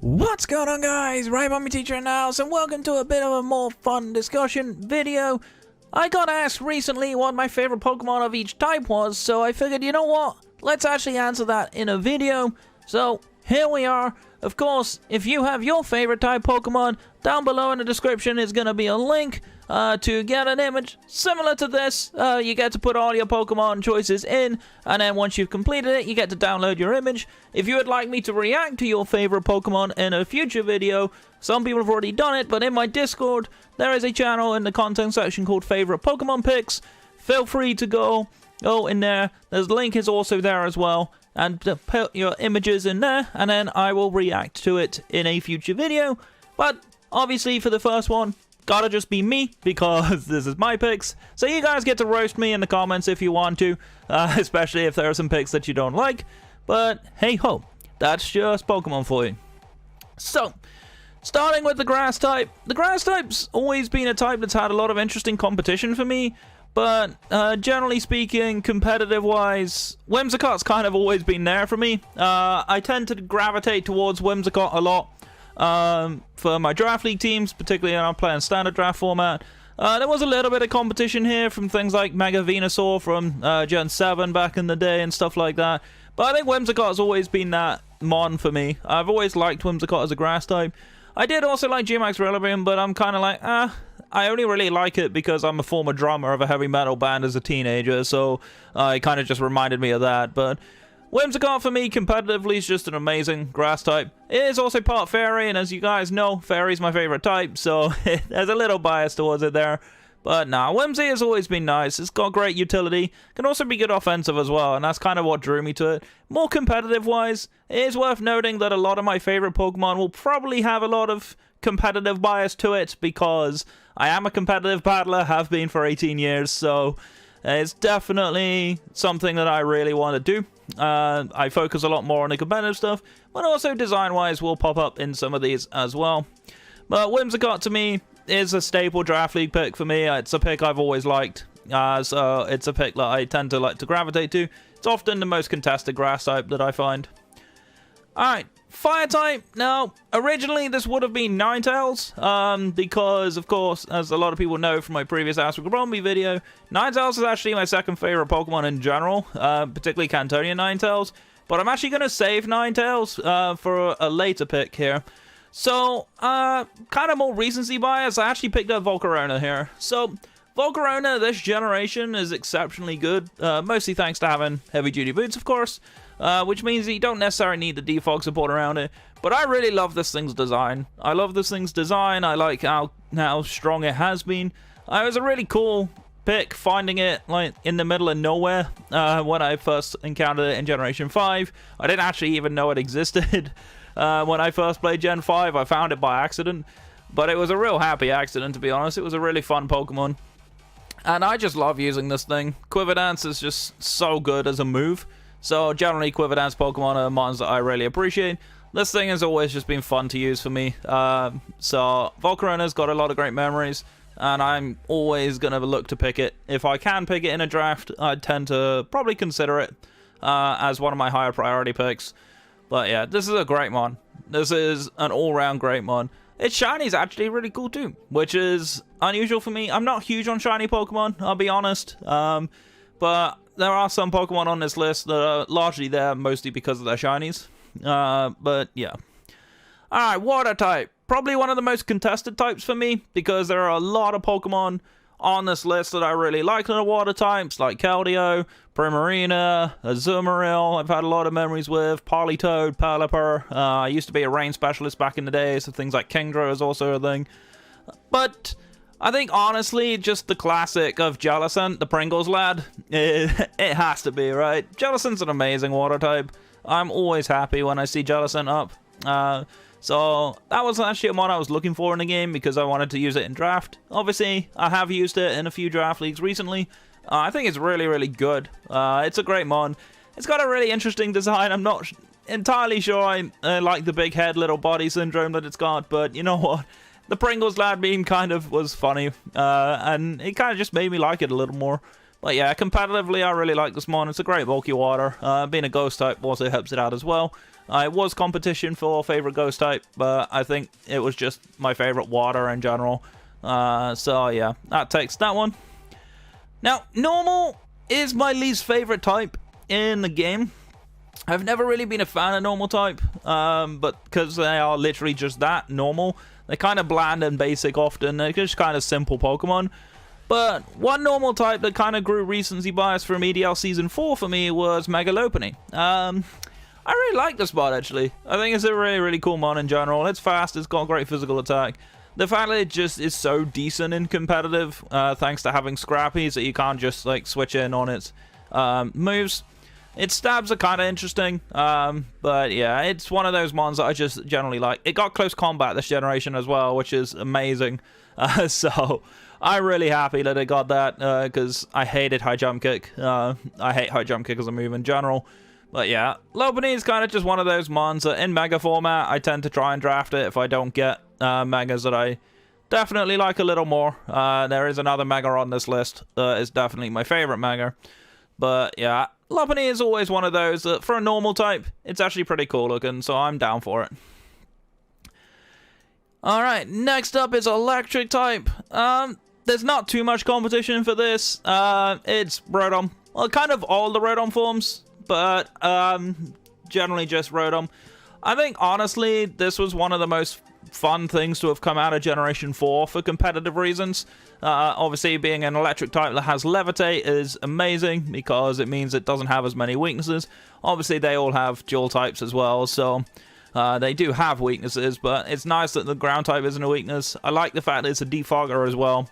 What's going on, guys? Right, I'm your teacher in the house, and welcome to a bit of a more fun discussion video. I got asked recently what my favorite Pokemon of each type was, so I figured, you know what? Let's actually answer that in a video. So here we are. Of course, if you have your favorite type Pokemon, down below in the description is going to be a link to get an image similar to this. You get to put all your Pokemon choices in, and then once you've completed it, you get to download your image. If you would like me to react to your favorite Pokemon in a future video, some people have already done it, but in my Discord, there is a channel in the content section called Favorite Pokemon Picks. Feel free to go in there. The link is also there as well. And put your images in there, and then I will react to it in a future video. But obviously for the first one, gotta just be me, because this is my picks. So you guys get to roast me in the comments if you want to, especially if there are some picks that you don't like. But hey ho, that's just Pokemon for you. So, starting with the grass type. The grass type's always been a type that's had a lot of interesting competition for me. But generally speaking, competitive-wise, Whimsicott's kind of always been there for me. I tend to gravitate towards Whimsicott a lot for my draft league teams, particularly when I'm playing standard draft format. There was a little bit of competition here from things like Mega Venusaur from Gen 7 back in the day and stuff like that. But I think Whimsicott's always been that mon for me. I've always liked Whimsicott as a grass type. I did also like G-Max Rillaboom, but I'm kind of like, I only really like it because I'm a former drummer of a heavy metal band as a teenager, so it kind of just reminded me of that. But Whimsicott for me, competitively, is just an amazing grass type. It is also part fairy, and as you guys know, fairy's my favorite type, so there's a little bias towards it there. But nah, Whimsy has always been nice. It's got great utility. Can also be good offensive as well, and that's kind of what drew me to it. More competitive-wise, it is worth noting that a lot of my favorite Pokemon will probably have a lot of competitive bias to it, because I am a competitive battler, have been for 18 years, so it's definitely something that I really want to do. I focus a lot more on the competitive stuff, but also design-wise will pop up in some of these as well. But Whimsicott to me is a staple draft league pick for me. It's a pick I've always liked, so it's a pick that I tend to like to gravitate to. It's often the most contested grass type that I find. Alright, fire type. Now, originally this would have been Ninetales, because, of course, as a lot of people know from my previous Ask Bromby video, Ninetales is actually my second favorite Pokemon in general, particularly Cantonian Ninetales. But I'm actually going to save Ninetales for a later pick here. So, kind of more recency bias, I actually picked up Volcarona here. So, Volcarona this generation is exceptionally good, mostly thanks to having heavy-duty boots, of course, which means that you don't necessarily need the defog support around it. But I really love this thing's design. I love this thing's design. I like how strong it has been. It was a really cool pick, finding it like in the middle of nowhere when I first encountered it in Generation 5. I didn't actually even know it existed. When I first played Gen 5, I found it by accident, but it was a real happy accident, to be honest. It was a really fun Pokemon, and I just love using this thing. Quiver Dance is just so good as a move, so generally Quiver Dance Pokemon are mons that I really appreciate. This thing has always just been fun to use for me, so Volcarona's got a lot of great memories, and I'm always going to look to pick it. If I can pick it in a draft, I tend to probably consider it as one of my higher priority picks. But yeah, this is a great mon. This is an all-round great mon. Its shiny is actually really cool too, which is unusual for me. I'm not huge on shiny Pokemon, I'll be honest. But there are some Pokemon on this list that are largely there mostly because of their shinies. But yeah. Alright, water type. Probably one of the most contested types for me, because there are a lot of Pokemon on this list that I really like in the water types, like Keldeo, Primarina, Azumarill, I've had a lot of memories with, Politoed, Pelipper. I used to be a rain specialist back in the day, so things like Kingdra is also a thing. But I think, honestly, just the classic of Jellicent, the Pringles lad, it has to be, right? Jellicent's an amazing water type. I'm always happy when I see Jellicent up. So that was actually a mod I was looking for in the game because I wanted to use it in draft. Obviously, I have used it in a few draft leagues recently. I think it's really, really good. It's a great mod. It's got a really interesting design. I'm not entirely sure I like the big head, little body syndrome that it's got, but you know what? The Pringles lad meme kind of was funny, and it kind of just made me like it a little more. But yeah, competitively, I really like this mon. It's a great bulky water. Being a ghost type also helps it out as well. It was competition for favorite ghost type, but I think it was just my favorite water in general. So yeah, that takes that one. Now, normal is my least favorite type in the game. I've never really been a fan of normal type, but because they are literally just that, normal. They're kind of bland and basic often. They're just kind of simple Pokemon. But one normal type that kind of grew recency bias from EDL Season 4 for me was Megalopony. I really like this mod, actually. I think it's a really, really cool mod in general. It's fast, it's got great physical attack. The fact that it just is so decent in competitive, thanks to having Scrappy, so you can't just, like, switch in on its moves. Its stabs are kind of interesting, but yeah, it's one of those mons that I just generally like. It got close combat this generation as well, which is amazing. So I'm really happy that it got that, because I hated high jump kick. I hate high jump kick as a move in general. But yeah, Lopunny is kind of just one of those mons that in Mega format, I tend to try and draft it if I don't get Megas that I definitely like a little more. There is another Mega on this list that is definitely my favorite Mega. But yeah, Lopunny is always one of those that for a normal type, it's actually pretty cool looking, so I'm down for it. Alright, next up is Electric type. There's not too much competition for this. It's Rotom. Well, kind of all the Rotom forms, but generally just Rotom. I think, honestly, this was one of the most fun things to have come out of Generation 4 for competitive reasons. Obviously, being an electric type that has Levitate is amazing because it means it doesn't have as many weaknesses. Obviously, they all have dual types as well, so they do have weaknesses, but it's nice that the ground type isn't a weakness. I like the fact that it's a defogger as well.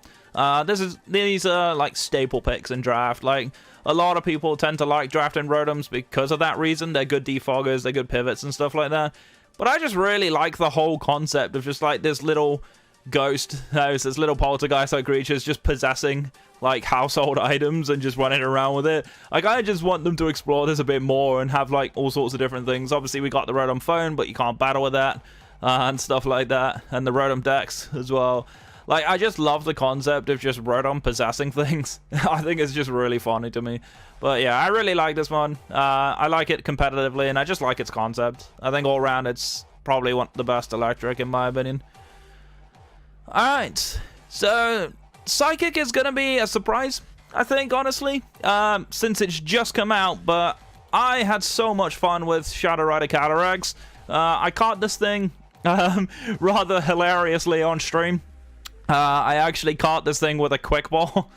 These are like staple picks in draft. Like, a lot of people tend to like drafting Rotoms because of that reason. They're good defoggers, they're good pivots and stuff like that. But I just really like the whole concept of just like this little ghost house, this little poltergeist like creatures just possessing like household items and just running around with it. Like, I just want them to explore this a bit more and have like all sorts of different things. Obviously, we got the Rotom phone, but you can't battle with that and stuff like that, and the Rotom Dex as well. Like, I just love the concept of just Rotom possessing things. I think it's just really funny to me. But yeah, I really like this one. I like it competitively, and I just like its concept. I think all around it's probably one of the best electric, in my opinion. Alright, so Psychic is going to be a surprise, I think, honestly, since it's just come out, but I had so much fun with Shadow Rider Cataracts. I caught this thing rather hilariously on stream. I actually caught this thing with a quick ball,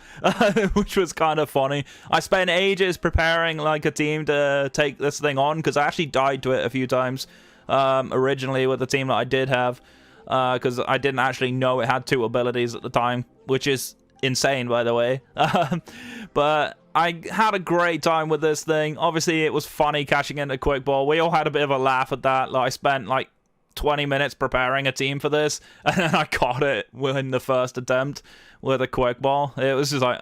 which was kind of funny. I spent ages preparing like a team to take this thing on, because I actually died to it a few times originally with the team that I did have, because I didn't actually know it had 2 abilities at the time, which is insane, by the way. But I had a great time with this thing. Obviously, it was funny catching in a quick ball. We all had a bit of a laugh at that. Like, I spent like 20 minutes preparing a team for this, and then I caught it within the first attempt with a quick ball. It was just like,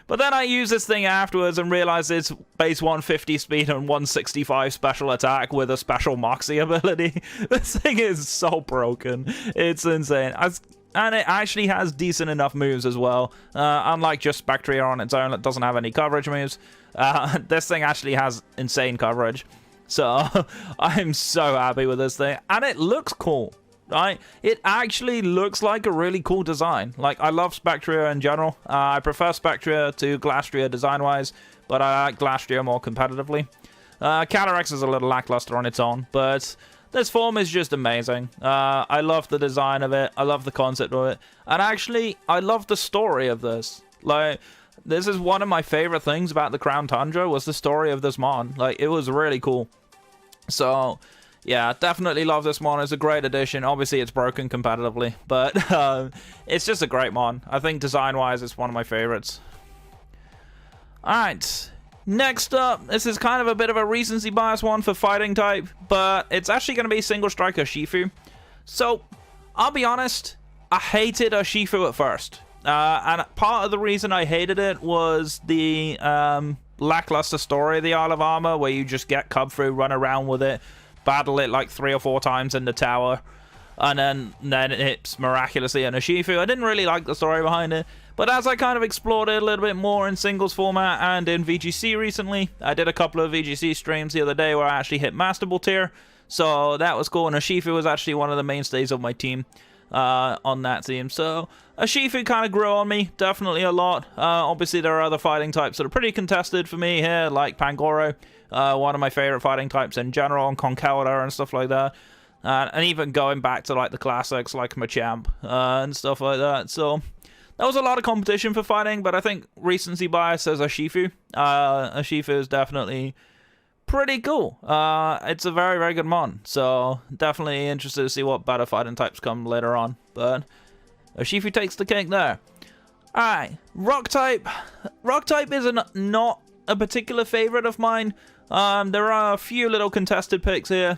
But then I used this thing afterwards and realized it's base 150 speed and 165 special attack with a special Moxie ability. This thing is so broken. It's insane. And it actually has decent enough moves as well. Unlike just Spectria on its own that doesn't have any coverage moves. This thing actually has insane coverage. So I'm so happy with this thing, and it looks cool, right? It actually looks like a really cool design. Like, I love Spectria in general. I prefer Spectria to Glastria design-wise, but I like Glastria more competitively. Calyrex is a little lackluster on its own, but this form is just amazing. I love the design of it. I love the concept of it, and actually, I love the story of this. Like, this is one of my favorite things about the Crown Tundra, was the story of this mon. Like, it was really cool. So, yeah, definitely love this mon. It's a great addition. Obviously, it's broken competitively, but it's just a great mon. I think design-wise, it's one of my favorites. Alright, next up, this is kind of a bit of a recency bias one for fighting type, but it's actually going to be Single Striker Shifu. So, I'll be honest, I hated Shifu at first. And part of the reason I hated it was the lackluster story of the Isle of Armor, where you just get Cubfru, run around with it, battle it like 3 or 4 times in the tower, and then it's miraculously an Urshifu. I didn't really like the story behind it, But as I kind of explored it a little bit more in singles format and in VGC recently, I did a couple of VGC streams the other day where I actually hit Master Ball tier, so that was cool, and Urshifu was actually one of the mainstays of my team on that team. So Urshifu kind of grew on me, definitely a lot. Obviously there are other fighting types that are pretty contested for me here, like Pangoro, one of my favorite fighting types in general, and Conkeldurr and stuff like that. And even going back to like the classics like Machamp and stuff like that. So that was a lot of competition for fighting, but I think recency bias says Urshifu. Urshifu is definitely pretty cool. It's a very, very good mon, so definitely interested to see what better fighting types come later on. But Urshifu takes the cake there. Alright, Rock type. Rock type is not a particular favorite of mine. There are a few little contested picks here.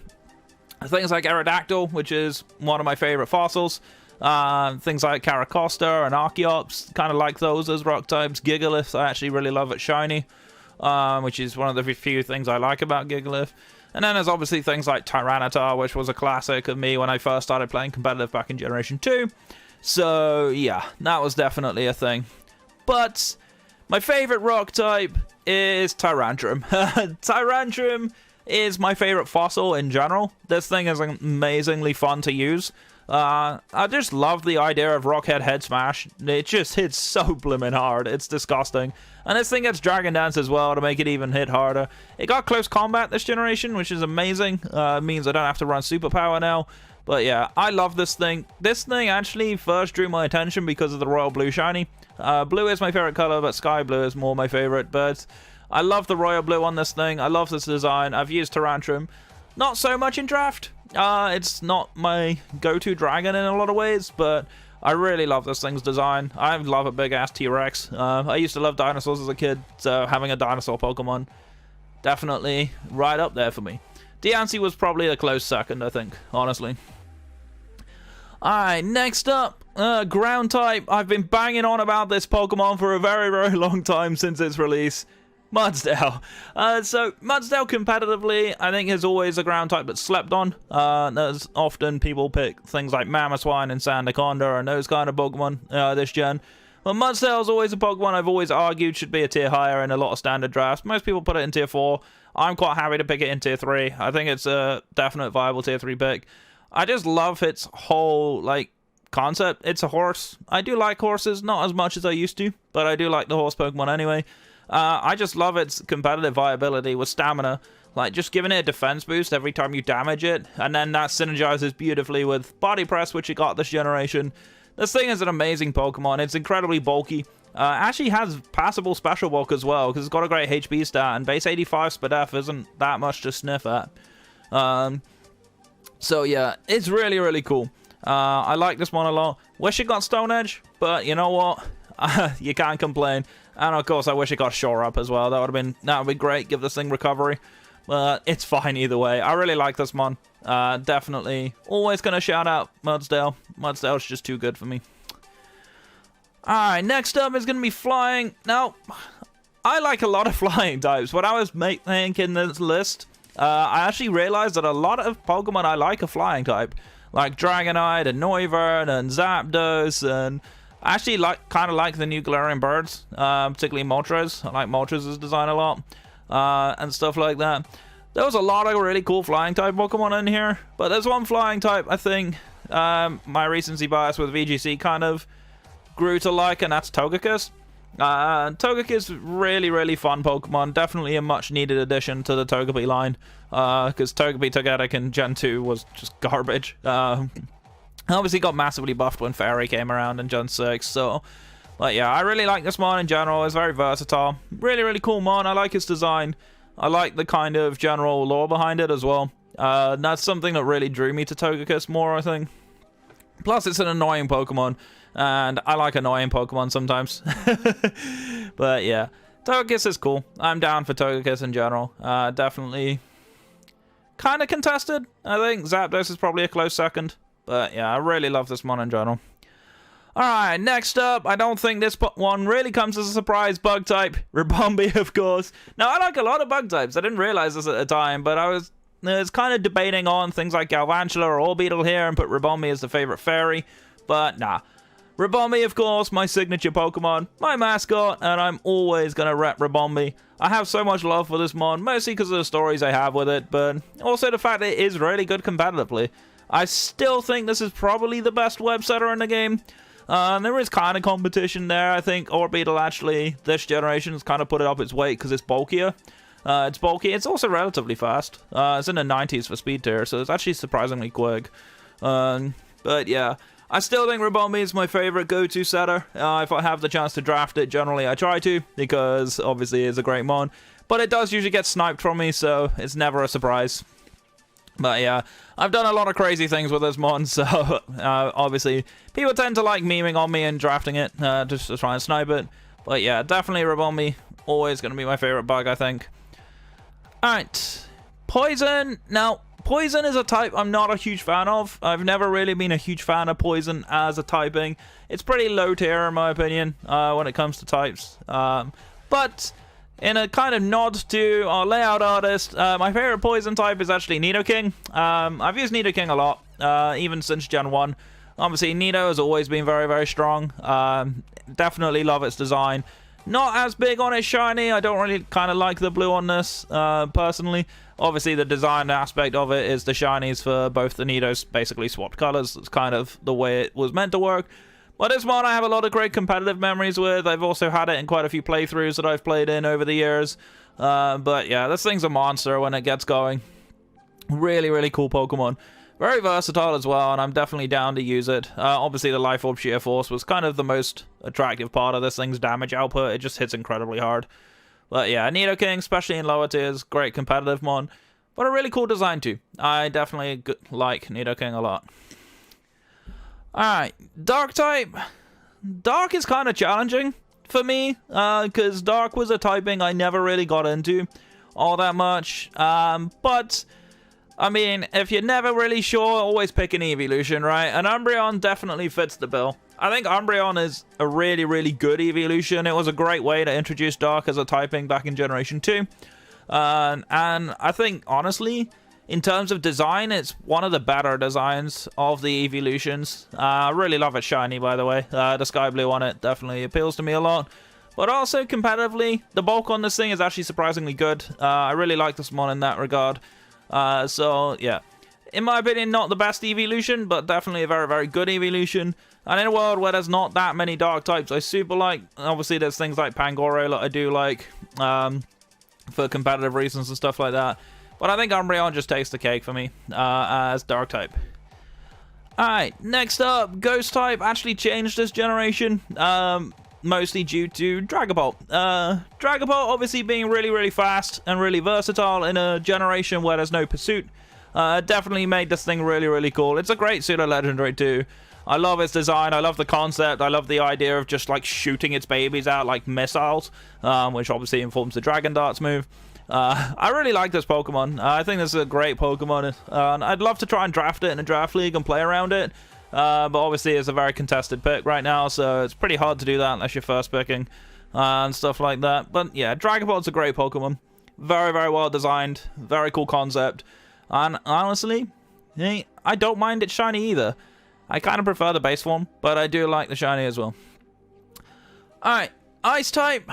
Things like Aerodactyl, which is one of my favorite fossils. Things like Caracosta and Archeops, kind of like those as rock types. Gigalith, I actually really love at shiny, which is one of the few things I like about Gigalith. And then there's obviously things like Tyranitar, which was a classic of me when I first started playing competitive back in Generation 2. So yeah, that was definitely a thing. But my favorite rock type is Tyrantrum. Tyrantrum is my favorite fossil in general. This thing is amazingly fun to use. I just love the idea of Rockhead Head Smash. It just hits so blimmin' hard. It's disgusting. And this thing gets Dragon Dance as well to make it even hit harder. It got close combat this generation, which is amazing. It means I don't have to run superpower now. But yeah, I love this thing. This thing actually first drew my attention because of the Royal Blue Shiny. Blue is my favorite color, but Sky Blue is more my favorite. But I love the Royal Blue on this thing. I love this design. I've used Tyrantrum. Not so much in draft. It's not my go-to dragon in a lot of ways, but I really love this thing's design. I love a big-ass T-Rex. I used to love dinosaurs as a kid, so having a dinosaur Pokemon, definitely right up there for me. Diancie was probably a close second, I think, honestly. Alright, next up, ground type. I've been banging on about this Pokemon for a very, very long time since its release. Mudsdale. So Mudsdale competitively, I think, is always a ground type that's slept on. There's often people pick things like Mamoswine and Sandaconda and those kind of Pokemon this gen. But Mudsdale is always a Pokemon I've always argued should be a tier higher in a lot of standard drafts. Most people put it in tier 4. I'm quite happy to pick it in tier 3. I think it's a definite viable tier 3 pick. I just love its whole, like, concept. It's a horse. I do like horses, not as much as I used to, but I do like the horse Pokemon anyway. I just love its competitive viability with stamina. Like, just giving it a defense boost every time you damage it, and then that synergizes beautifully with Body Press, which it got this generation. This thing is an amazing Pokemon. It's incredibly bulky. Actually has passable special bulk as well, because it's got a great HP stat, and base 85 Spadef isn't that much to sniff at. So yeah, it's really, really cool. I like this one a lot. Wish it got Stone Edge, but you know what? You can't complain. And of course, I wish it got Shore Up as well. That would be great. Give this thing recovery. But it's fine either way. I really like this mon. Definitely. Always gonna shout out Mudsdale. Mudsdale's just too good for me. Alright, next up is gonna be flying. Now, I like a lot of flying types. When I was making this list, I actually realized that a lot of Pokemon I like are flying type. Like Dragonite and Noivern and Zapdos, and I actually kind of like the new Galarian birds, particularly Moltres. I like Moltres' design a lot, and stuff like that. There was a lot of really cool flying type Pokemon in here, but there's one flying type I think my recency bias with VGC kind of grew to like, and that's Togekiss. Togekiss, really, really fun Pokemon. Definitely a much needed addition to the Togepi line, because Togepi Togetic in Gen 2 was just garbage. Obviously got massively buffed when Fairy came around in Gen 6, so... But yeah, I really like this mon in general. It's very versatile. Really, really cool mon. I like its design. I like the kind of general lore behind it as well. That's something that really drew me to Togekiss more, I think. Plus, it's an annoying Pokemon, and I like annoying Pokemon sometimes. But yeah, Togekiss is cool. I'm down for Togekiss in general. Definitely kind of contested. I think Zapdos is probably a close second. But yeah, I really love this mon in general. Alright, next up, I don't think this one really comes as a surprise, bug type. Ribombee, of course. Now, I like a lot of bug types. I didn't realize this at the time, but I was kind of debating on things like Galvantula or Orbeetle here and put Ribombee as the favorite fairy. But nah, Ribombee, of course, my signature Pokemon, my mascot, and I'm always going to rep Ribombee. I have so much love for this mon, mostly because of the stories I have with it, but also the fact that it is really good competitively. I still think this is probably the best web setter in the game. There is kind of competition there. I think Orbeetle actually, this generation, has kind of put it up its weight because it's bulkier. It's bulky. It's also relatively fast. It's in the 90s for speed tier, so it's actually surprisingly quick. But yeah, I still think Ribombee is my favorite go-to setter. If I have the chance to draft it, generally I try to, because obviously it's a great mon. But it does usually get sniped from me, so it's never a surprise. But yeah, I've done a lot of crazy things with this mon, so obviously people tend to like memeing on me and drafting it just to try and snipe it. But yeah, definitely Ribombee, always going to be my favorite bug, I think. Alright, Poison. Now, Poison is a type I'm not a huge fan of. I've never really been a huge fan of Poison as a typing. It's pretty low tier in my opinion when it comes to types. But in a kind of nod to our layout artist, my favorite Poison type is actually Nerdoking. I've used Nerdoking a lot, even since Gen 1. Obviously, Nido has always been very, very strong. Definitely love its design. Not as big on its shiny. I don't really kind of like the blue on this, personally. Obviously, the design aspect of it is the shinies for both the Nidos basically swapped colors. It's kind of the way it was meant to work. But this one I have a lot of great competitive memories with. I've also had it in quite a few playthroughs that I've played in over the years. But yeah, this thing's a monster when it gets going. Really, really cool Pokemon. Very versatile as well, and I'm definitely down to use it. Obviously, the Life Orb Sheer Force was kind of the most attractive part of this thing's damage output. It just hits incredibly hard. But yeah, Nerdoking, especially in lower tiers, great competitive mon. But a really cool design too. I definitely like Nerdoking a lot. Alright, Dark type. Dark is kind of challenging for me, because Dark was a typing I never really got into all that much. But I mean, if you're never really sure, always pick an evolution, right? And Umbreon definitely fits the bill. I think Umbreon is a really, really good evolution. It was a great way to introduce Dark as a typing back in Generation 2. And I think, honestly, in terms of design, it's one of the better designs of the evolutions. I really love its shiny, by the way. The sky blue on it definitely appeals to me a lot. But also, competitively, the bulk on this thing is actually surprisingly good. I really like this mon in that regard. So, yeah. In my opinion, not the best evolution, but definitely a very, very good evolution. And in a world where there's not that many dark types, I super like. Obviously, there's things like Pangoro that I do like for competitive reasons and stuff like that. But I think Umbreon just takes the cake for me as dark type. Alright, next up, Ghost type actually changed this generation. Mostly due to Dragapult. Dragapult obviously being really, really fast and really versatile in a generation where there's no pursuit. Definitely made this thing really, really cool. It's a great pseudo-legendary too. I love its design. I love the concept. I love the idea of just like shooting its babies out like missiles, which obviously informs the Dragon Darts move. I really like this Pokemon. I think this is a great Pokemon. I'd love to try and draft it in a draft league and play around it. But obviously it's a very contested pick right now, so it's pretty hard to do that unless you're first picking and stuff like that. But yeah, Dragapult's a great Pokemon. Very, very well designed. Very cool concept. And honestly, I don't mind it shiny either. I kind of prefer the base form, but I do like the shiny as well. Alright, Ice type.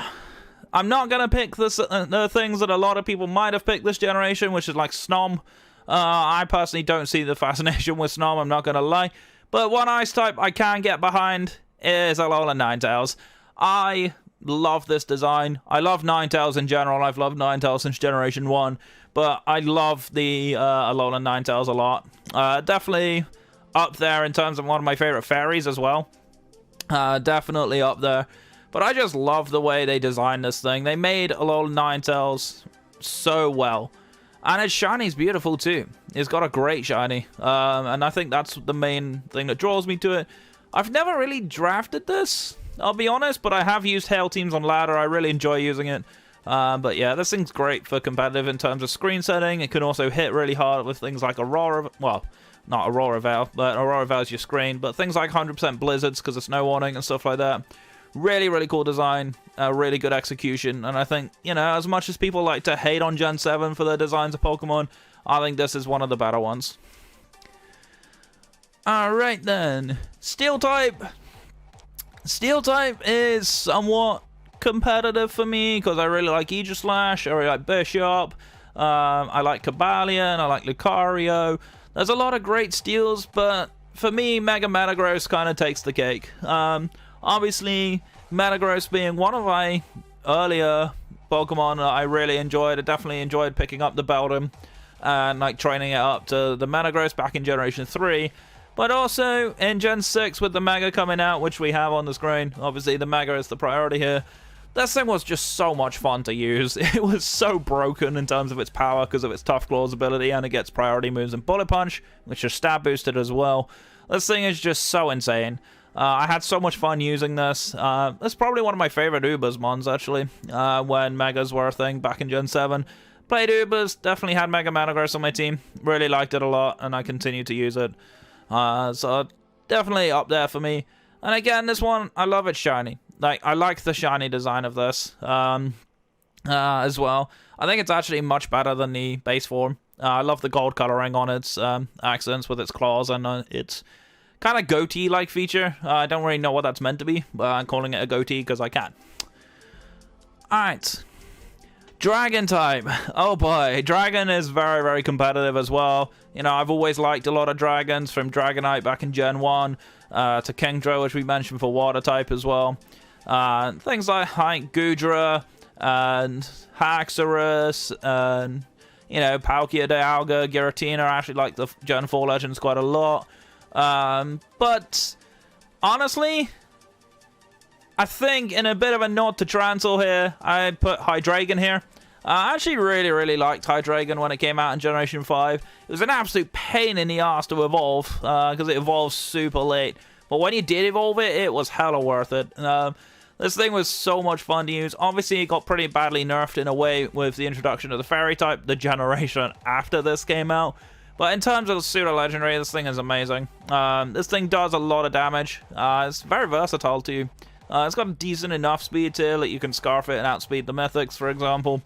I'm not going to pick the things that a lot of people might have picked this generation, which is like Snom. I personally don't see the fascination with Snom, I'm not going to lie. But one Ice type I can get behind is Alolan Ninetales. I love this design. I love Ninetales in general. I've loved Ninetales since Generation 1. But I love the Alolan Ninetales a lot. Definitely up there in terms of one of my favorite fairies as well. Definitely up there. But I just love the way they designed this thing. They made Alolan Ninetales so well. And its shiny's beautiful too. It's got a great shiny. And I think that's the main thing that draws me to it. I've never really drafted this, I'll be honest, but I have used Hail Teams on ladder. I really enjoy using it. But yeah, this thing's great for competitive in terms of screen setting. It can also hit really hard with things like Aurora. Well, not Aurora Veil, but Aurora Veil's your screen. But things like 100% Blizzards because of snow warning and stuff like that. Really, really cool design, really good execution, and I think, you know, as much as people like to hate on Gen 7 for their designs of Pokemon, I think this is one of the better ones. Alright then, Steel type. Steel type is somewhat competitive for me because I really like Aegislash, I really like Bishop, I like Cobalion, I like Lucario. There's a lot of great steals, but for me, Mega Metagross kind of takes the cake. Obviously, Metagross being one of my earlier Pokemon that I really enjoyed. I definitely enjoyed picking up the Beldum and like training it up to the Metagross back in Generation 3. But also in Gen 6 with the Mega coming out, which we have on the screen. Obviously, the Mega is the priority here. This thing was just so much fun to use. It was so broken in terms of its power because of its Tough Claws ability, and it gets priority moves and Bullet Punch, which are stab boosted as well. This thing is just so insane. I had so much fun using this. It's probably one of my favorite Ubers mons, actually, when Megas were a thing back in Gen 7. Played Ubers, definitely had Mega Metagross on my team. Really liked it a lot, and I continue to use it. So definitely up there for me. And again, this one, I love it shiny. Like, I like the shiny design of this as well. I think it's actually much better than the base form. I love the gold coloring on its accents with its claws and its kind of goatee-like feature. I don't really know what that's meant to be, but I'm calling it a goatee because I can. Alright. Dragon type. Oh boy, Dragon is very, very competitive as well. You know, I've always liked a lot of dragons, from Dragonite back in Gen 1 to Kingdra, which we mentioned for water type as well. Things like Goodra and Haxorus and, you know, Palkia, Dialga, Giratina. I actually like the Gen 4 Legends quite a lot. But honestly, I think in a bit of a nod to Transil here, I put Hydreigon here. I actually really liked Hydreigon when it came out in Generation 5. It was an absolute pain in the ass to evolve, because it evolved super late. But when you did evolve it, it was hella worth it. This thing was so much fun to use. Obviously, it got pretty badly nerfed in a way with the introduction of the Fairy type, the generation after this came out. But in terms of the Pseudo Legendary, this thing is amazing. This thing does a lot of damage. It's very versatile too. It's got a decent enough speed to that you can Scarf it and outspeed the Mythics, for example.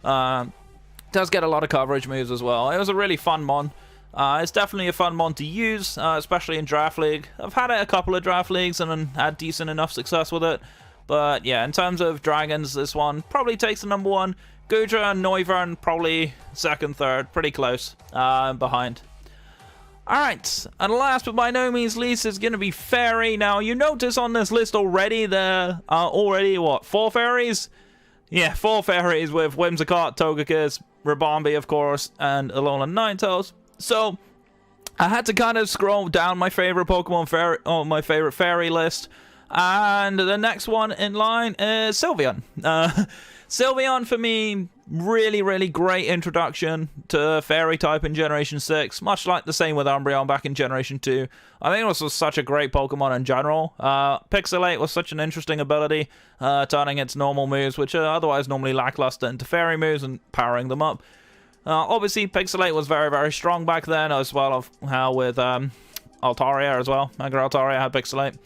Does get a lot of coverage moves as well. It was a really fun mon. It's definitely a fun mon to use, especially in Draft League. I've had it a couple of Draft Leagues and had decent enough success with it. But yeah, in terms of dragons, this one probably takes the #1. Goodra and Noivern probably second, third, pretty close behind. Alright, and last but by no means least is going to be Fairy. Now, you notice on this list already there are already, what, 4 fairies? Yeah, 4 fairies with Whimsicott, Togekiss, Ribombee, of course, and Alolan Ninetales. So, I had to kind of scroll down my favorite Pokemon fairy, my favorite fairy list. And the next one in line is Sylveon. Sylveon, for me, really great introduction to Fairy type in Generation 6. Much like the same with Umbreon back in Generation 2. I think this was such a great Pokemon in general. Pixelate was such an interesting ability, turning its normal moves, which are otherwise normally lackluster, into Fairy moves and powering them up. Obviously, Pixelate was very strong back then, as well as how with Altaria as well. Mega Altaria had Pixelate.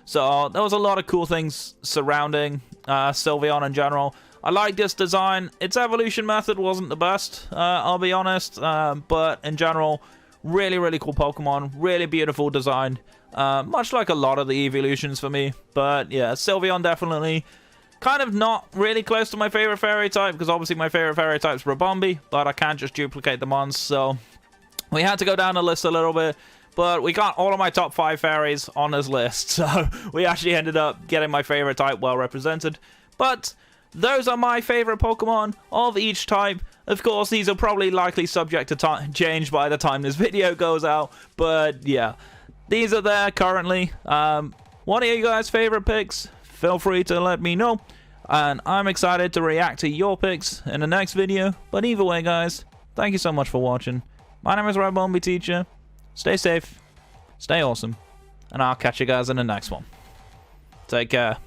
So there was a lot of cool things surrounding Sylveon in general. I like this design. Its evolution method wasn't the best, I'll be honest. But in general, really cool Pokemon. Really beautiful design. Much like a lot of the evolutions for me. But yeah, Sylveon definitely kind of not really close to my favorite Fairy type, because obviously my favorite Fairy type is Ribombee, but I can't just duplicate the mons, so we had to go down the list a little bit. But we got all of my top 5 fairies on this list, so we actually ended up getting my favorite type well represented. But those are my favorite Pokemon of each type. Of course, these are probably likely subject to change by the time this video goes out, but yeah, these are there currently. What are you guys' favorite picks? Feel free to let me know, and I'm excited to react to your picks in the next video. But either way, guys, thank you so much for watching. My name is Nerdoking Teacher. Stay safe, stay awesome, and I'll catch you guys in the next one. Take care.